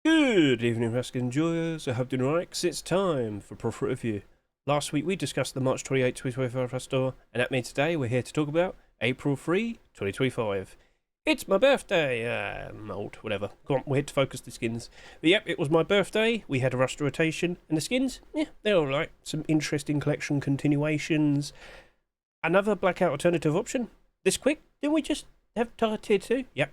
Good evening, Raskin enjoyers. I hope you're doing alright, 'cause it's time for Profit Review. Last week we discussed the March 28, 2025 Popstar, and that means today we're here to talk about April 3, 2025. It's my birthday! I'm old, whatever. Come on, we're here to focus the skins. But yep, it was my birthday, we had a rust rotation, and the skins, yeah, they're alright. Some interesting collection continuations. Another blackout alternative option. This quick? Didn't we just have tier 2? Yep.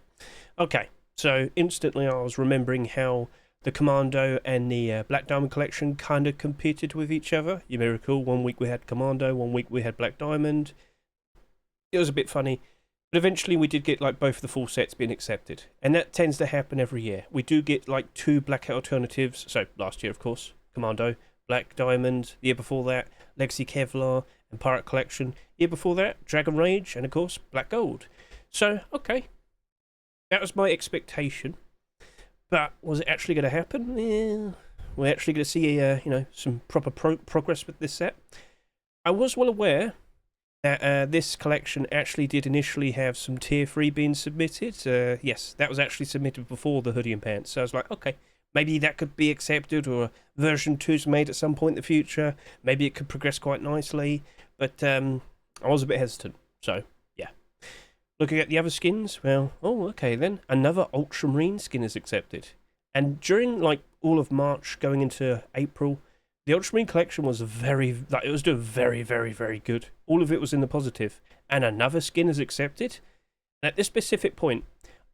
Okay. So instantly I was remembering how the Commando and the Black Diamond collection kind of competed with each other. You may recall, one week we had Commando, one week we had Black Diamond. It was a bit funny, but eventually we did get like both the full sets being accepted. And that tends to happen every year. We do get like two blackout alternatives. So last year, of course, Commando, Black Diamond. The year before that, Legacy Kevlar and Pirate Collection. Year before that, Dragon Rage and of course Black Gold. So, okay. That was my expectation, but was it actually going to happen? Yeah. We're actually going to see, some proper progress with this set. I was well aware that this collection actually did initially have some tier 3 being submitted. Yes, that was actually submitted before the hoodie and pants. So I was like, okay, maybe that could be accepted, or version 2's made at some point in the future. Maybe it could progress quite nicely, but I was a bit hesitant. So. Looking at the other skins, well, oh, okay then. Another Ultramarine skin is accepted. And during, like, all of March going into April, the Ultramarine collection was it was doing very, very, very good. All of it was in the positive. And another skin is accepted. And at this specific point,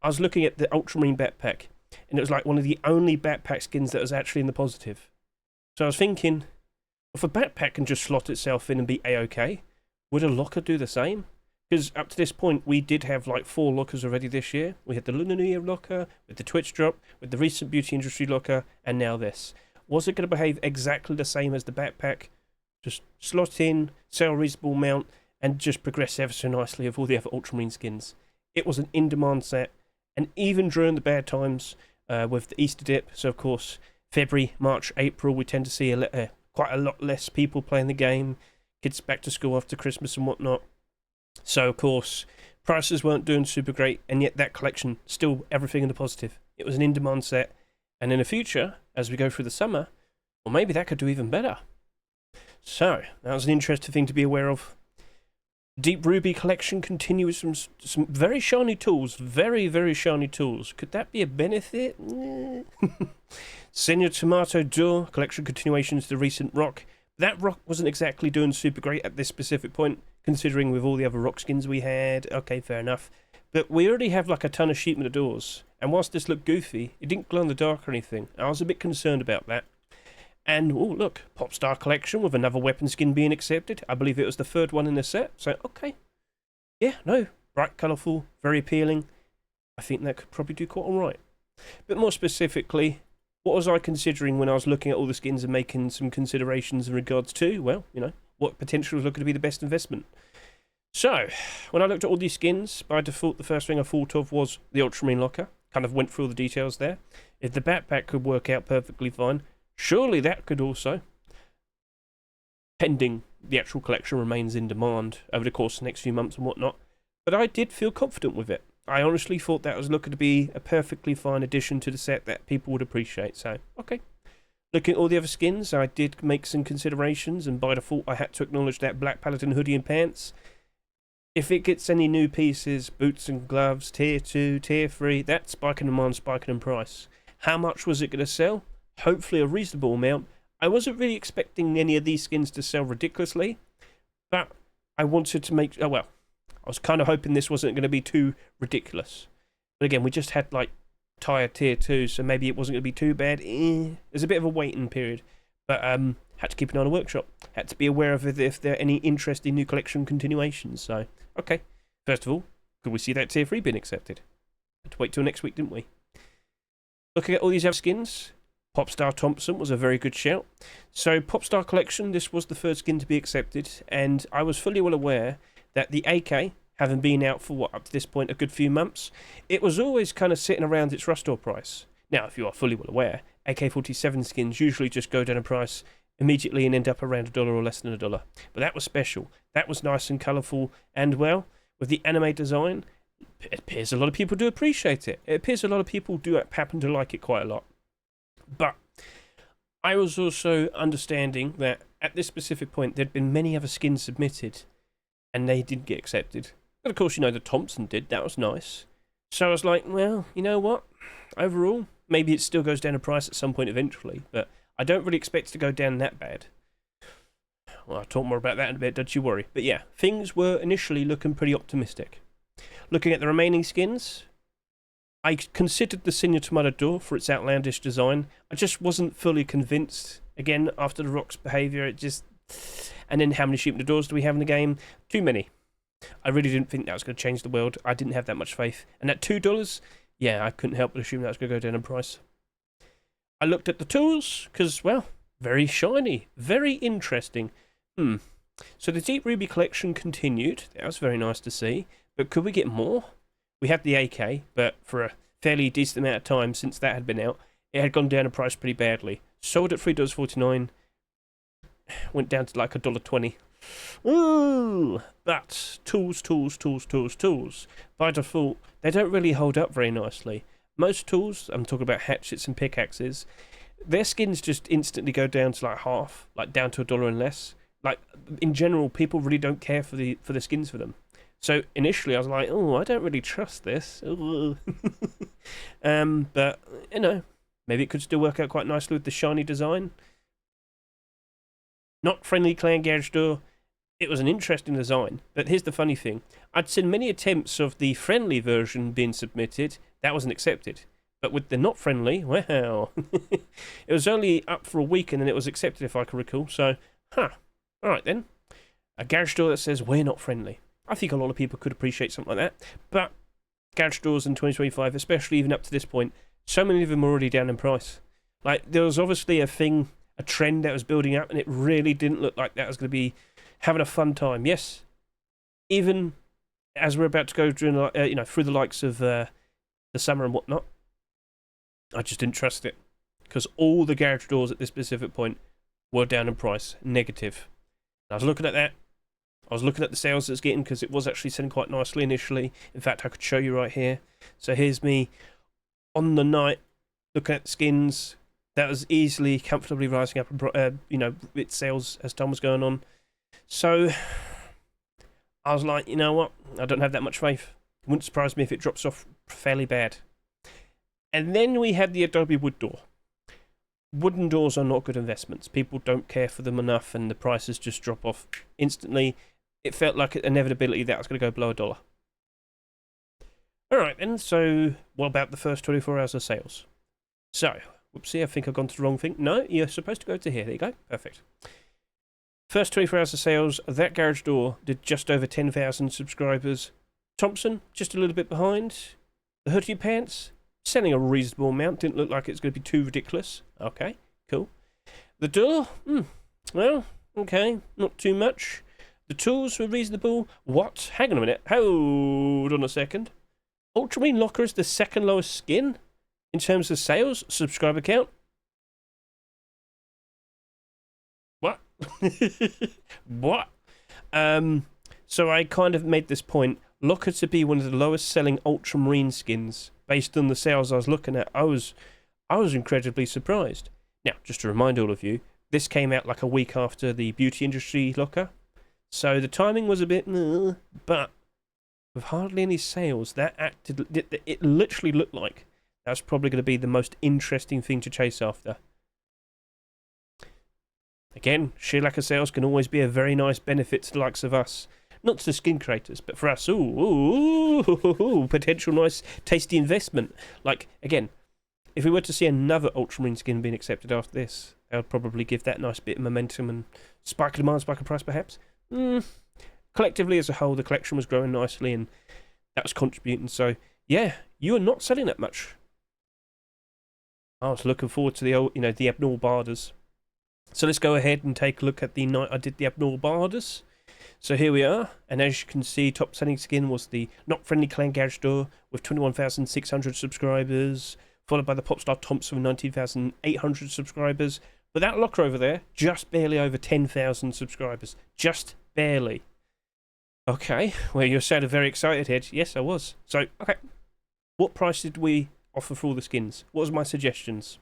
I was looking at the Ultramarine backpack, and it was like one of the only backpack skins that was actually in the positive. So I was thinking, if a backpack can just slot itself in and be A-OK, would a locker do the same? Because up to this point, we did have like 4 lockers already this year. We had the Lunar New Year locker, with the Twitch drop, with the recent Beauty Industry locker, and now this. Was it going to behave exactly the same as the backpack? Just slot in, sell a reasonable amount, and just progress ever so nicely with all the other Ultramarine skins. It was an in-demand set, and even during the bad times with the Easter dip, so of course, February, March, April, we tend to see quite a lot less people playing the game, kids back to school after Christmas and whatnot. So, of course, prices weren't doing super great, and yet that collection, still everything in the positive. It was an in-demand set, and in the future, as we go through the summer, well, maybe that could do even better. So, that was an interesting thing to be aware of. Deep Ruby collection continues with some very shiny tools, very, very shiny tools. Could that be a benefit? Senior Tomato Door collection continuations, the recent rock. That rock wasn't exactly doing super great at this specific point, considering with all the other rock skins we had. Okay, fair enough. But we already have like a ton of sheep in the doors, and whilst this looked goofy, it didn't glow in the dark or anything. I was a bit concerned about that. And, oh look, Popstar collection with another weapon skin being accepted. I believe it was the 3rd one in the set, so okay. Yeah, no, bright, colourful, very appealing. I think that could probably do quite alright. But more specifically, what was I considering when I was looking at all the skins and making some considerations in regards to, well, what potential was looking to be the best investment? So, when I looked at all these skins, by default, the first thing I thought of was the Ultramarine locker. Kind of went through all the details there. If the backpack could work out perfectly fine, surely that could also, pending the actual collection remains in demand over the course of the next few months and whatnot. But I did feel confident with it. I honestly thought that was looking to be a perfectly fine addition to the set that people would appreciate. So, okay. Looking at all the other skins, I did make some considerations, and by default I had to acknowledge that Black Paladin hoodie and pants. If it gets any new pieces, boots and gloves, tier 2, tier 3, that's spiking in demand, spiking in price. How much was it going to sell? Hopefully a reasonable amount. I wasn't really expecting any of these skins to sell ridiculously, but I wanted to make... I was kind of hoping this wasn't going to be too ridiculous. But again, we just had like tier 2, so maybe it wasn't going to be too bad. There's a bit of a waiting period. But had to keep an eye on the workshop. Had to be aware of if there are any interesting new collection continuations. So, okay. First of all, could we see that tier 3 being accepted? Had to wait till next week, didn't we? Looking at all these other skins, Popstar Thompson was a very good shout. So, Popstar Collection, this was the 3rd skin to be accepted, and I was fully well aware that the AK, having been out for up to this point a good few months, it was always kind of sitting around its rust price. Now, if you are fully well aware, AK-47 skins usually just go down in price immediately and end up around $1 or less than $1. But that was special. That was nice and colourful, and well, with the anime design, it appears a lot of people do appreciate it. It appears a lot of people do happen to like it quite a lot. But I was also understanding that at this specific point there'd been many other skins submitted and they didn't get accepted. But of course, you know, the Thompson did. That was nice. So I was like, well, you know what? Overall, maybe it still goes down in price at some point eventually, but I don't really expect it to go down that bad. Well, I'll talk more about that in a bit, don't you worry. But yeah, things were initially looking pretty optimistic. Looking at the remaining skins, I considered the Senior Tomato Door for its outlandish design. I just wasn't fully convinced. Again, after the Rock's behaviour, it just... And then how many sheep in the doors do we have in the game? Too many. I really didn't think that was going to change the world. I didn't have that much faith. And at $2, yeah, I couldn't help but assume that was going to go down in price. I looked at the tools, because, well, very shiny. Very interesting. So the Deep Ruby collection continued. That was very nice to see. But could we get more? We had the AK, but for a fairly decent amount of time since that had been out, it had gone down in price pretty badly. Sold at $3.49. Went down to like $1.20. Ooh! But tools. By default, they don't really hold up very nicely. Most tools, I'm talking about hatchets and pickaxes, their skins just instantly go down to like half, like down to $1 and less. Like, in general, people really don't care for the skins for them. So initially I was like, oh, I don't really trust this. But, you know, maybe it could still work out quite nicely with the shiny design. Not friendly clan garage door. It was an interesting design. But here's the funny thing. I'd seen many attempts of the friendly version being submitted. That wasn't accepted. But with the not friendly, well, it was only up for a week and then it was accepted if I can recall. So, alright then. A garage door that says we're not friendly. I think a lot of people could appreciate something like that. But garage doors in 2025, especially even up to this point, so many of them are already down in price. Like, there was obviously a trend that was building up, and it really didn't look like that was going to be having a fun time. Yes, even as we're about to go through, through the likes of the summer and whatnot, I just didn't trust it. Because all the garage doors at this specific point were down in price, negative. And I was looking at that. I was looking at the sales it's getting because it was actually selling quite nicely initially. In fact, I could show you right here. So here's me on the night looking at the skins. That was easily, comfortably rising up, its sales as time was going on. So I was like, you know what? I don't have that much faith. It wouldn't surprise me if it drops off fairly bad. And then we had the Adobe wood door. Wooden doors are not good investments. People don't care for them enough, and the prices just drop off instantly. It felt like an inevitability that was going to go below $1. Alright then, so what about the first 24 hours of sales? So, whoopsie, I think I've gone to the wrong thing. No, you're supposed to go to here. There you go. Perfect. First 24 hours of sales, that garage door did just over 10,000 subscribers. Thompson, just a little bit behind. The Hoodie Pants, selling a reasonable amount. Didn't look like it's going to be too ridiculous. Okay, cool. The door, well, okay, not too much. The tools were reasonable. What? Hang on a minute. Hold on a second. Ultramarine Locker is the second lowest skin in terms of sales, subscriber count. What? What? So I kind of made this point. Locker to be one of the lowest selling Ultramarine skins based on the sales I was looking at. I was incredibly surprised. Now, just to remind all of you, this came out like a week after the beauty industry locker. So the timing was a bit, but with hardly any sales, it literally looked like that's probably going to be the most interesting thing to chase after. Again, sheer lack of sales can always be a very nice benefit to the likes of us. Not to the skin creators, but for us, potential nice, tasty investment. Like, again, if we were to see another Ultramarine skin being accepted after this, that would probably give that nice bit of momentum and spike of demand, spike of price, perhaps. Collectively, as a whole, the collection was growing nicely, and that was contributing. So, yeah, you are not selling that much. I was looking forward to the old, the abnormal barders. So let's go ahead and take a look at the night I did the abnormal barders. So here we are, and as you can see, top selling skin was the Not Friendly Clan Garage Door with 21,600 subscribers, followed by the Popstar Thompson with 19,800 subscribers. But that locker over there, just barely over 10,000 subscribers. Just barely. Okay, well, you sounded very excited, Hedge. Yes, I was. So, okay, what price did we offer for all the skins? What was my suggestions?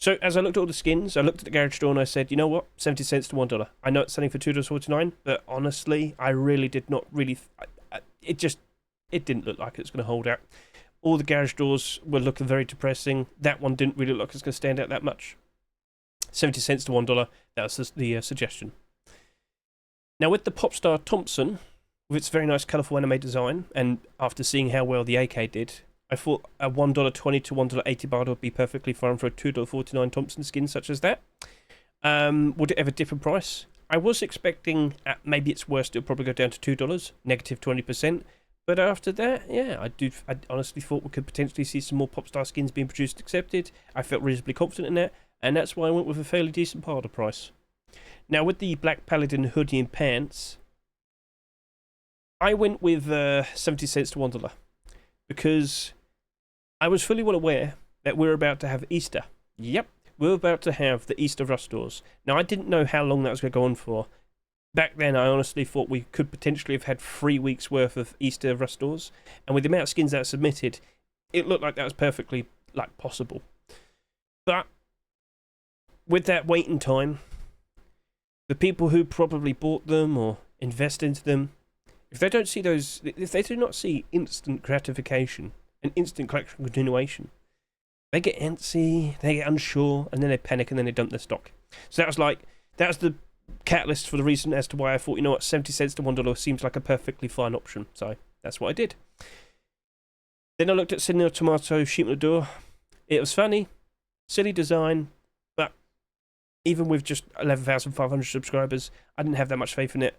So as I looked at all the skins, I looked at the garage store and I said, you know what, 70 cents to $1. I know it's selling for $2.49, but honestly, I really did not really. It didn't look like it was going to hold out. All the garage doors were looking very depressing. That one didn't really look like it's going to stand out that much. 70 cents to $1. That was the suggestion. Now with the Popstar Thompson, with its very nice colourful anime design, and after seeing how well the AK did, I thought a $1.20 to $1.80 barter would be perfectly fine for a $2.49 Thompson skin such as that. Would it ever dip in price? I was expecting, at maybe its worst, it'll probably go down to $2, negative 20%. But after that, yeah, I honestly thought we could potentially see some more Popstar skins being produced and accepted. I felt reasonably confident in that, and that's why I went with a fairly decent barter price. Now, with the Black Paladin hoodie and pants, I went with 70 cents to $1 because I was fully well aware that we're about to have Easter. Yep, we're about to have the Easter Rush Doors. Now, I didn't know how long that was going to go on for. Back then, I honestly thought we could potentially have had 3 weeks' worth of Easter Rush Doors, and with the amount of skins that are submitted, it looked like that was perfectly possible. But with that waiting time, the people who probably bought them or invest into them, if they do not see instant gratification and instant collection continuation, they get antsy, they get unsure, and then they panic and then they dump their stock. So that was the catalyst for the reason as to why I thought, you know what, 70 cents to $1 seems like a perfectly fine option. So that's what I did. Then I looked at Sydney Tomato Sheep on the Door. It was funny, silly design, but even with just 11,500 subscribers, I didn't have that much faith in it.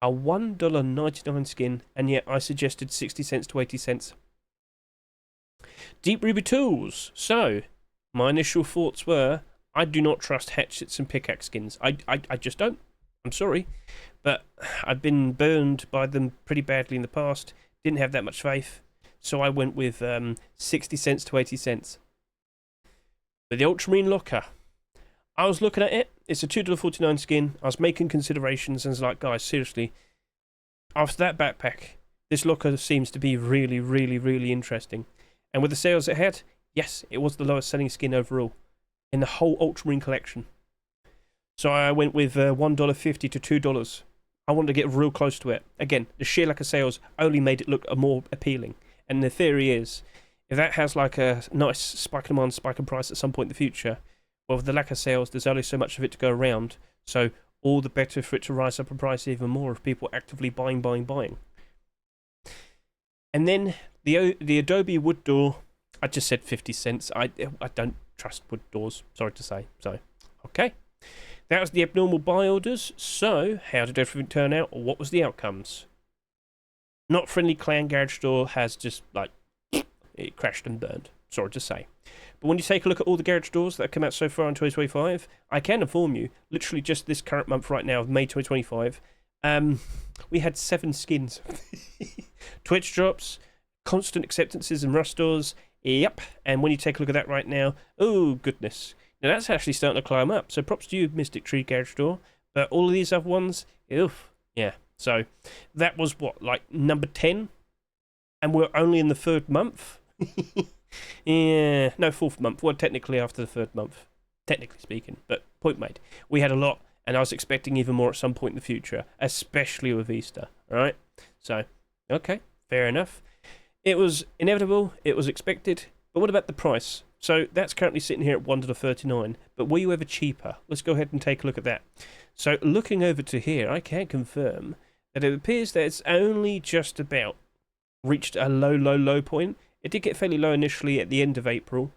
A $1.99 skin, and yet I suggested 60 cents to 80 cents. Deep Ruby Tools. So, my initial thoughts were, I do not trust hatchets and pickaxe skins. I just don't. I'm sorry. But I've been burned by them pretty badly in the past. Didn't have that much faith. So I went with 60 cents to 80 cents. But the Ultramarine Locker. I was looking at it. It's a $2.49 skin. I was making considerations and was like, guys, seriously. After that backpack, this locker seems to be really, really, really interesting. And with the sales it had, yes, it was the lowest selling skin overall in the whole Ultramarine collection. So I went with $1.50 to $2. I wanted to get real close to it. Again, the sheer lack of sales only made it look more appealing. And the theory is, if that has like a nice spike in demand, spike in price at some point in the future, well, with the lack of sales, there's only so much of it to go around. So all the better for it to rise up in price even more if people are actively buying. And then the Adobe wood door, I just said 50 cents. I don't trust wood doors, sorry to say. So, okay. That was the abnormal buy orders. So, how did everything turn out? Or what was the outcomes? Not Friendly Clan Garage Store has just, it crashed and burned. Sorry to say. But when you take a look at all the garage doors that have come out so far in 2025, I can inform you, literally just this current month right now of May 2025, we had 7 skins. Twitch drops, constant acceptances and rush doors, yep. And when you take a look at that right now, oh goodness. Now that's actually starting to climb up. So props to you, Mystic Tree Garage Door. But all of these other ones, oof, yeah. So that was what, number 10? And we're only in the 3rd month? Yeah, no, 4th month. Well, technically after the 3rd month, technically speaking. But point made. We had a lot, and I was expecting even more at some point in the future, especially with Easter. All right? So, okay, fair enough. It was inevitable. It was expected. But what about the price? So that's currently sitting here at $1.39. But were you ever cheaper? Let's go ahead and take a look at that. So looking over to here, I can confirm that it appears that it's only just about reached a low point. It did get fairly low initially at the end of April,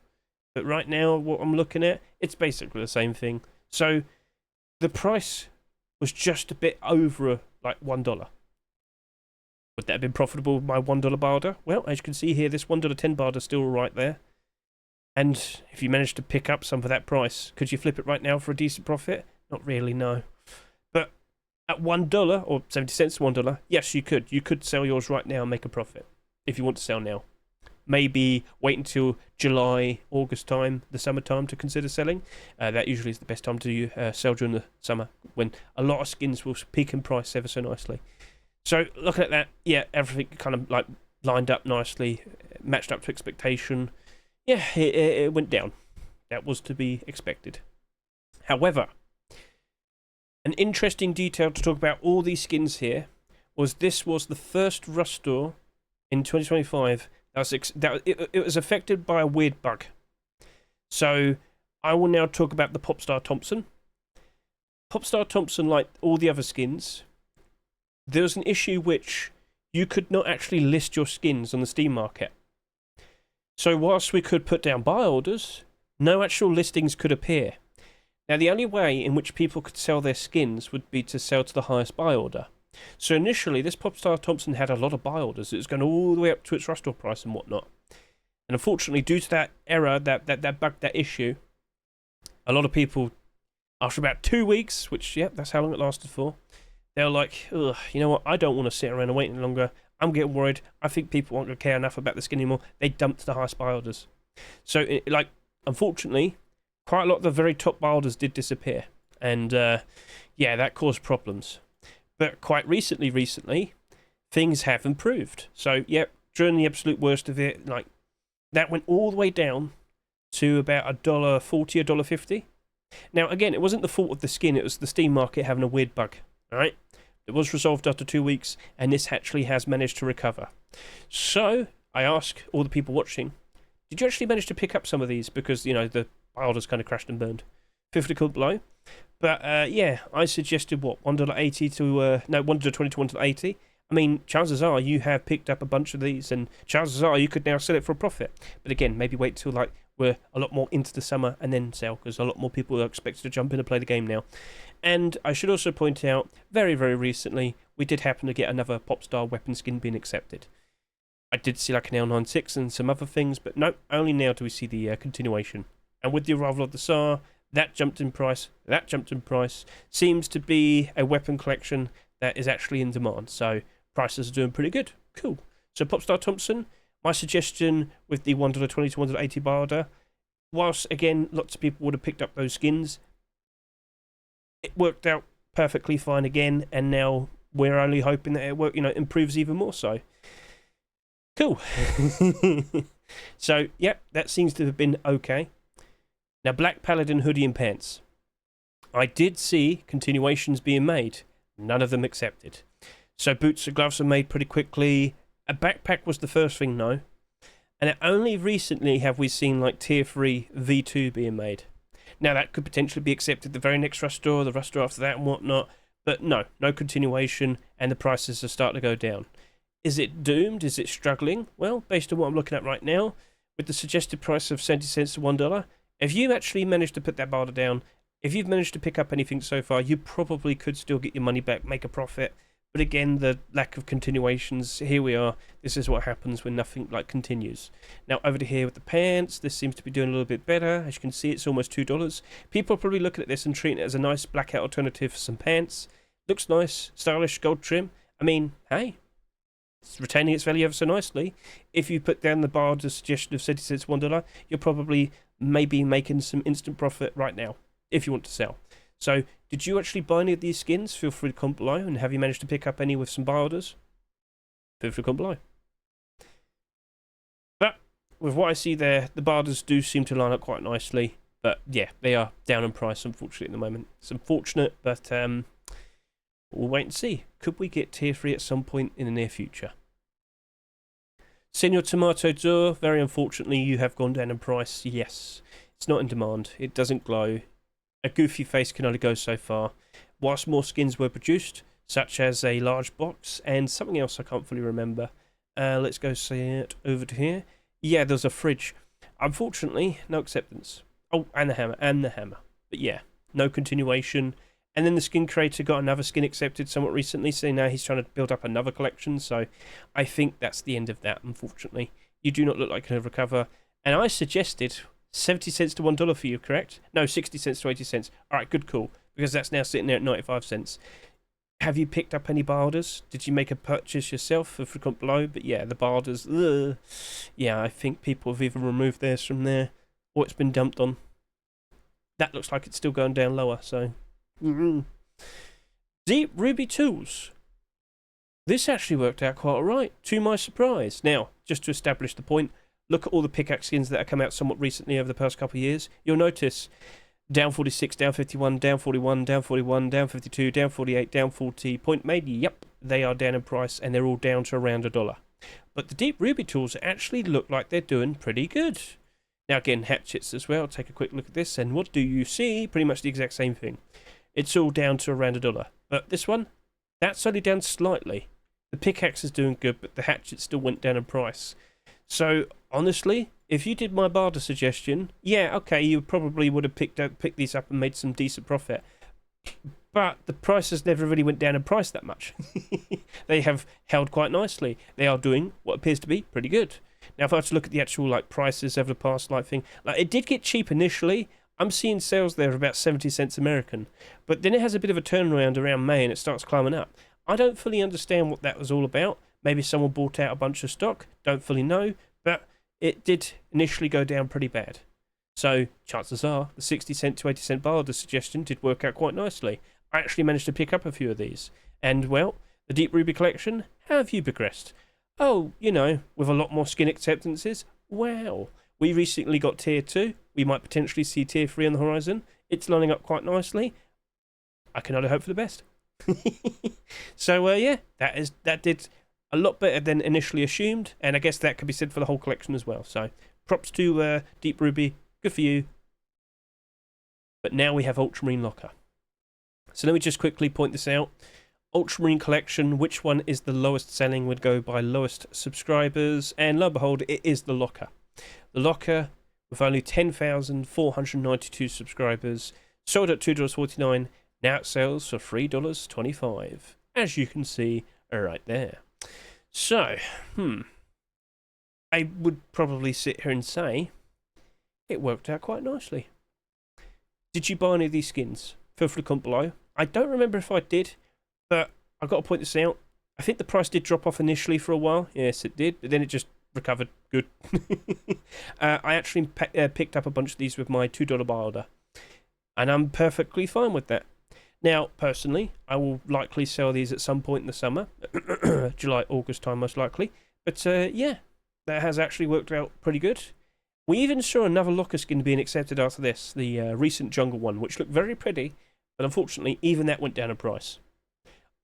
but right now, what I'm looking at, it's basically the same thing. So, the price was just a bit over, $1. Would that have been profitable with my $1 barter? Well, as you can see here, this $1.10 barter is still right there. And if you managed to pick up some for that price, could you flip it right now for a decent profit? Not really, no. But at $1, or 70 cents to $1, yes, you could. You could sell yours right now and make a profit, if you want to sell now. Maybe wait until July, August time, the summertime, to consider selling. That usually is the best time to sell during the summer, when a lot of skins will peak in price ever so nicely. So looking at that, yeah, everything kind of lined up nicely, matched up to expectation. Yeah, it went down. That was to be expected. However, an interesting detail to talk about all these skins here was this was the first Rust store in 2025 it was affected by a weird bug. So I will now talk about the Popstar Thompson. Popstar Thompson, like all the other skins, there was an issue which you could not actually list your skins on the Steam market. So whilst we could put down buy orders, no actual listings could appear. Now the only way in which people could sell their skins would be to sell to the highest buy order. So initially this Popstar Thompson had a lot of buy orders. It was going all the way up to its Rust store price and whatnot. And unfortunately, due to that error, that bug, that issue, a lot of people, after about 2 weeks, which, yeah, that's how long it lasted for, they were like, ugh, you know what, I don't want to sit around and wait any longer. I'm getting worried. I think people won't care enough about the skin anymore. They dumped the highest buy orders. So, unfortunately, quite a lot of the very top buy orders did disappear. And, yeah, that caused problems. But quite recently, things have improved. So, yeah, during the absolute worst of it, that went all the way down to about $1.40, $1.50. Now, again, it wasn't the fault of the skin. It was the Steam market having a weird bug. All right? It was resolved after 2 weeks, and this actually has managed to recover. So, I ask all the people watching, did you actually manage to pick up some of these? Because, the buy orders kind of crashed and burned. 50 comment below. But, yeah, I suggested, $1.80 to, $1.20 to $1.80. I mean, chances are you have picked up a bunch of these, and chances are you could now sell it for a profit. But again, maybe wait till we're a lot more into the summer and then sell, because a lot more people are expected to jump in and play the game now. And I should also point out, very, very recently, we did happen to get another Popstar weapon skin being accepted. I did see an L96 and some other things, but no, only now do we see the continuation. And with the arrival of the SAR, that jumped in price, seems to be a weapon collection that is actually in demand. So prices are doing pretty good. Cool. So Popstar Thompson, my suggestion with the $1.20 to $1.80 buy order, whilst again lots of people would have picked up those skins, it worked out perfectly fine again, and now we're only hoping that it improves even more so. Cool. So yeah, that seems to have been okay. Now Black Paladin hoodie and pants. I did see continuations being made. None of them accepted. So boots and gloves are made pretty quickly. A backpack was the first thing, no. And only recently have we seen tier 3 V2 being made. Now that could potentially be accepted the very next Rust store, the Rust store after that and whatnot. But no continuation, and the prices are starting to go down. Is it doomed? Is it struggling? Well, based on what I'm looking at right now, with the suggested price of 70 cents to $1, if you actually managed to put that barter down, if you've managed to pick up anything so far, you probably could still get your money back, make a profit. But again, the lack of continuations, here we are. This is what happens when nothing continues. Now over to here with the pants, this seems to be doing a little bit better. As you can see, it's almost $2. People are probably looking at this and treating it as a nice blackout alternative for some pants. Looks nice, stylish, gold trim. I mean, hey, it's retaining its value ever so nicely. If you put down the bar to suggestion of 70 cents, $1, you're probably maybe making some instant profit right now, if you want to sell. So, did you actually buy any of these skins? Feel free to comment below, and have you managed to pick up any with some buy orders? Feel free to comment below. But, with what I see there, the buy orders do seem to line up quite nicely. But, yeah, they are down in price, unfortunately, at the moment. It's unfortunate, but we'll wait and see. Could we get tier 3 at some point in the near future? Senor Tomato Door, very unfortunately, you have gone down in price. Yes, it's not in demand. It doesn't glow. A goofy face can only go so far. Whilst more skins were produced, such as a large box and something else I can't fully remember. Let's go see it over to here. Yeah, there's a fridge. Unfortunately, no acceptance. Oh, and the hammer. But yeah, no continuation. And then the skin creator got another skin accepted somewhat recently, so now he's trying to build up another collection. So I think that's the end of that, unfortunately. You do not look like you'll recover. And I suggested 70 cents to $1 for you, correct? No, 60 cents to 80 cents. All right, good, cool. Because that's now sitting there at 95 cents. Have you picked up any buy orders? Did you make a purchase yourself? Feel free to comment below. But yeah, the buy orders, yeah, I think people have either removed theirs from there or it's been dumped on. That looks like it's still going down lower, so. Deep Ruby Tools. This actually worked out quite alright, to my surprise. Now, just to establish the point, look at all the pickaxe skins that have come out somewhat recently over the past couple of years. You'll notice down 46, down 51, down 41, down 41, down 52, down 48, down 40. Point made, yep, they are down in price, and they're all down to around $1. But the Deep Ruby tools actually look like they're doing pretty good. Now again, hatchets as well. Take a quick look at this, and what do you see? Pretty much the exact same thing. It's all down to around $1. But this one, that's only down slightly. The pickaxe is doing good, but the hatchet still went down in price. So honestly, if you did my barter suggestion, yeah, okay, you probably would have picked these up and made some decent profit. But the prices never really went down in price that much. They have held quite nicely. They are doing what appears to be pretty good. Now, if I was to look at the actual prices over the past thing, it did get cheap initially. I'm seeing sales there of about 70 cents American, but then it has a bit of a turnaround around May and it starts climbing up. I don't fully understand what that was all about. Maybe someone bought out a bunch of stock. Don't fully know, but it did initially go down pretty bad. So chances are the 60 cent to 80 cent barter suggestion did work out quite nicely. I actually managed to pick up a few of these. And, well, the Deep Ruby collection, how have you progressed? Oh, with a lot more skin acceptances? Wow. We recently got Tier 2. We might potentially see Tier 3 on the horizon. It's lining up quite nicely. I can only hope for the best. So, yeah, that did a lot better than initially assumed. And I guess that could be said for the whole collection as well. So, props to Deep Ruby. Good for you. But now we have Ultramarine Locker. So let me just quickly point this out. Ultramarine collection, which one is the lowest selling, would go by lowest subscribers, and lo and behold, it is the Locker. The Locker, with only 10,492 subscribers, sold at $2.49, now it sells for $3.25, as you can see right there. So, I would probably sit here and say it worked out quite nicely. Did you buy any of these skins? Feel free to comment below. I don't remember if I did, but I've got to point this out. I think the price did drop off initially for a while. Yes, it did, but then it just recovered. Good. I actually picked up a bunch of these with my $2 buy order, and I'm perfectly fine with that. Now, personally, I will likely sell these at some point in the summer, July, August time most likely. But yeah, that has actually worked out pretty good. We even saw another locker skin being accepted after this, the recent jungle one, which looked very pretty, but unfortunately, even that went down in price.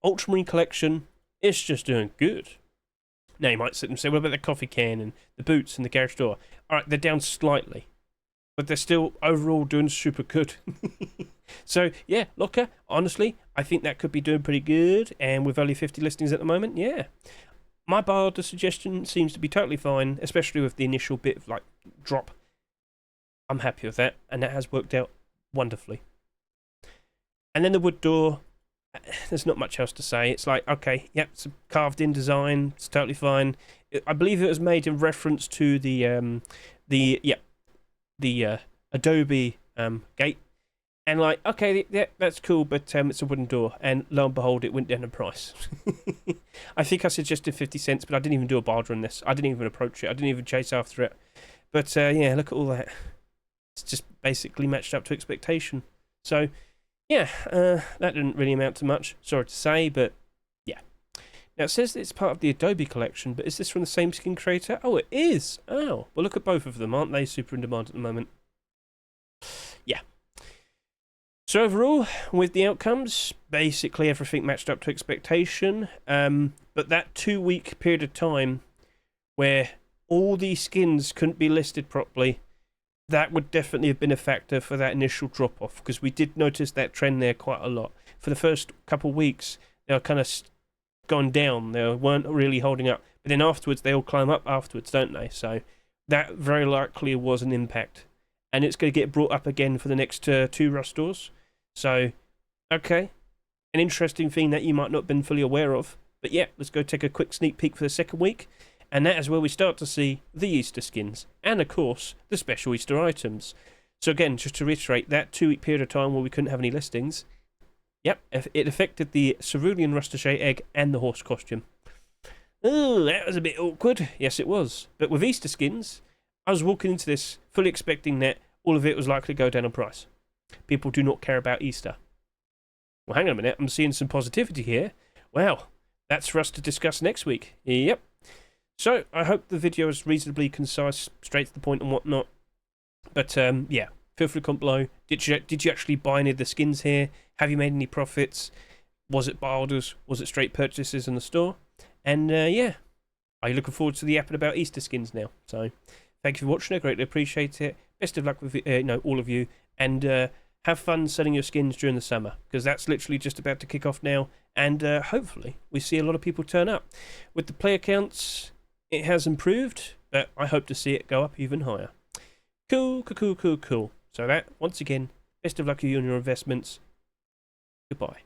Ultramarine collection is just doing good. Now, you might sit and say, what about the coffee can and the boots and the garage door? Alright, they're down slightly, but they're still overall doing super good. So, yeah, Locker, honestly, I think that could be doing pretty good, and with only 50 listings at the moment, yeah. My barter suggestion seems to be totally fine, especially with the initial bit of, drop. I'm happy with that, and that has worked out wonderfully. And then the wood door, there's not much else to say. It's okay, yep, it's a carved-in design, it's totally fine. I believe it was made in reference to the Adobe gate. And okay, yeah, that's cool, but it's a wooden door. And lo and behold, it went down in price. I think I suggested 50 cents, but I didn't even do a barter on this. I didn't even approach it. I didn't even chase after it. But yeah, look at all that. It's just basically matched up to expectation. So, yeah, that didn't really amount to much. Sorry to say, but yeah. Now, it says that it's part of the Adobe collection, but is this from the same skin creator? Oh, it is. Oh, well, look at both of them. Aren't they super in demand at the moment? Yeah. So overall, with the outcomes, basically everything matched up to expectation. But that 2-week period of time where all these skins couldn't be listed properly, that would definitely have been a factor for that initial drop-off, because we did notice that trend there quite a lot. For the first couple of weeks, they were kind of gone down. They weren't really holding up. But then afterwards, they all climb up afterwards, don't they? So that very likely was an impact. And it's going to get brought up again for the next 2 Rust doors. So, okay, an interesting thing that you might not have been fully aware of. But yeah, let's go take a quick sneak peek for the second week. And that is where we start to see the Easter skins. And, of course, the special Easter items. So again, just to reiterate, that 2-week period of time where we couldn't have any listings, yep, it affected the Cerulean Rustichet egg and the horse costume. Oh, that was a bit awkward. Yes, it was. But with Easter skins, I was walking into this fully expecting that all of it was likely to go down in price. People do not care about Easter. Well, hang on a minute. I'm seeing some positivity here. Wow, that's for us to discuss next week. Yep. So I hope the video is reasonably concise, straight to the point and whatnot. But yeah, feel free to comment below. Did you actually buy any of the skins here? Have you made any profits? Was it buy orders? Was it straight purchases in the store? And yeah, are you looking forward to the app about Easter skins now? So thank you for watching. I greatly appreciate it. Best of luck with all of you, and have fun selling your skins during the summer, because that's literally just about to kick off now. And hopefully we see a lot of people turn up. With the player counts, it has improved, but I hope to see it go up even higher. Cool. So that, once again, best of luck to you on your investments. Goodbye.